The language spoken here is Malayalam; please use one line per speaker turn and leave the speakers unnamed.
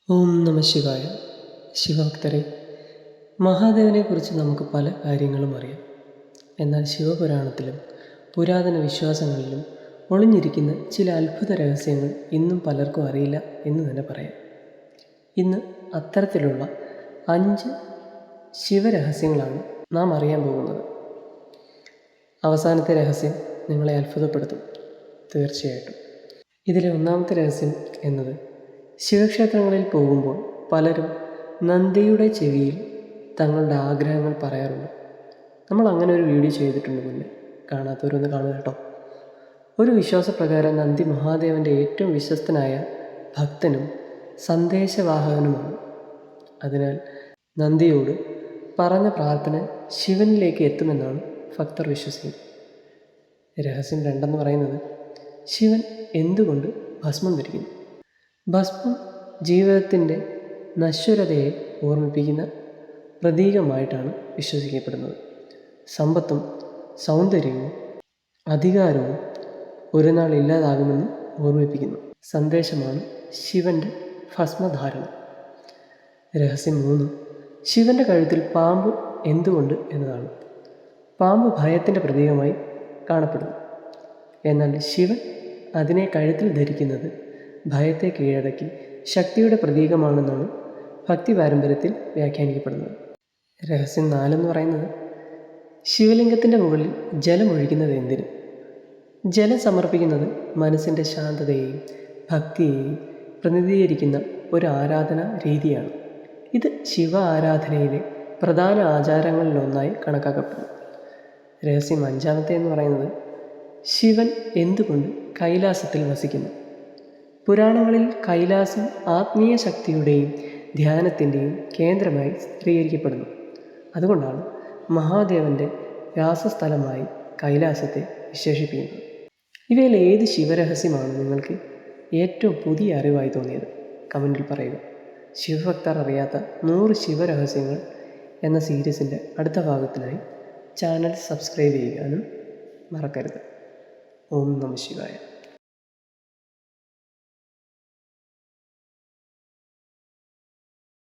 ഓം നമ ശിവായ. ശിവഭക്തരെ, മഹാദേവനെക്കുറിച്ച് നമുക്ക് പല കാര്യങ്ങളും അറിയാം. എന്നാൽ ശിവപുരാണത്തിലും പുരാതന വിശ്വാസങ്ങളിലും ഒളിഞ്ഞിരിക്കുന്ന ചില അത്ഭുത രഹസ്യങ്ങൾ ഇന്നും പലർക്കും അറിയില്ല എന്ന് തന്നെ പറയാം. ഇന്ന് അത്തരത്തിലുള്ള 5 ശിവരഹസ്യങ്ങളാണ് നാം അറിയാൻ പോകുന്നത്. അവസാനത്തെ രഹസ്യം നിങ്ങളെ അത്ഭുതപ്പെടുത്തും, തീർച്ചയായിട്ടും. ഇതിലെ ഒന്നാമത്തെ രഹസ്യം എന്നത്, ശിവക്ഷേത്രങ്ങളിൽ പോകുമ്പോൾ പലരും നന്ദിയുടെ ചെവിയിൽ തങ്ങളുടെ ആഗ്രഹങ്ങൾ പറയാറുണ്ട്. നമ്മൾ അങ്ങനെ ഒരു വീഡിയോ ചെയ്തിട്ടുണ്ട് മുന്നേ, കാണാത്തവരൊന്ന് കാണുക കേട്ടോ. ഒരു വിശ്വാസപ്രകാരം നന്ദി മഹാദേവൻ്റെ ഏറ്റവും വിശ്വസ്തനായ ഭക്തനും സന്ദേശവാഹകനുമാണ്. അതിനാൽ നന്ദിയോട് പറഞ്ഞ പ്രാർത്ഥന ശിവനിലേക്ക് എത്തുമെന്നാണ് ഭക്തർ വിശ്വസിക്കുന്നത്. രഹസ്യം 2 പറയുന്നത്, ശിവൻ എന്തുകൊണ്ട് ഭസ്മം ധരിക്കുന്നു? ഭസ്മം ജീവിതത്തിൻ്റെ നശ്വരതയെ ഓർമ്മിപ്പിക്കുന്ന പ്രതീകമായിട്ടാണ് വിശ്വസിക്കപ്പെടുന്നത്. സമ്പത്തും സൗന്ദര്യവും അധികാരവും ഒരു നാൾ ഇല്ലാതാകുമെന്ന് ഓർമ്മിപ്പിക്കുന്നു സന്ദേശമാണ് ശിവൻ്റെ ഭസ്മധാരണം. രഹസ്യം 3, ശിവൻ്റെ കഴുത്തിൽ പാമ്പ് എന്തുകൊണ്ട് എന്നതാണ്. പാമ്പ് ഭയത്തിൻ്റെ പ്രതീകമായി കാണപ്പെടുന്നു. എന്നാൽ ശിവൻ അതിനെ കഴുത്തിൽ ധരിക്കുന്നത് ഭയത്തെ കീഴടക്കി ശക്തിയുടെ പ്രതീകമാണെന്നാണ് ഭക്തി പാരമ്പര്യത്തിൽ വ്യാഖ്യാനിക്കപ്പെടുന്നത്. രഹസ്യം 4 പറയുന്നത്, ശിവലിംഗത്തിൻ്റെ മുകളിൽ ജലമൊഴിക്കുന്നത് എന്തിന്? ജലം സമർപ്പിക്കുന്നത് മനസ്സിൻ്റെ ശാന്തതയെയും ഭക്തിയെയും പ്രതിനിധീകരിക്കുന്ന ഒരു ആരാധനാ രീതിയാണ്. ഇത് ശിവ ആരാധനയിലെ പ്രധാന ആചാരങ്ങളിലൊന്നായി കണക്കാക്കപ്പെടുന്നു. രഹസ്യം 5 എന്ന് പറയുന്നത്, ശിവൻ എന്തുകൊണ്ട് കൈലാസത്തിൽ വസിക്കുന്നു? പുരാണങ്ങളിൽ കൈലാസം ആത്മീയ ശക്തിയുടെയും ധ്യാനത്തിൻ്റെയും കേന്ദ്രമായി ചിത്രീകരിക്കപ്പെടുന്നു. അതുകൊണ്ടാണ് മഹാദേവൻ്റെ വാസസ്ഥലമായി കൈലാസത്തെ വിശേഷിപ്പിക്കുന്നത്. ഇവയിൽ ഏത് ശിവരഹസ്യമാണ് നിങ്ങൾക്ക് ഏറ്റവും പുതിയ അറിവായി തോന്നിയത്? കമൻറ്റിൽ പറയുക. ശിവഭക്തർ അറിയാത്ത 100 ശിവരഹസ്യങ്ങൾ എന്ന സീരീസിൻ്റെ അടുത്ത ഭാഗത്തിനായി ചാനൽ സബ്സ്ക്രൈബ് ചെയ്യാനും മറക്കരുത്. ഓം നമ ശിവായ.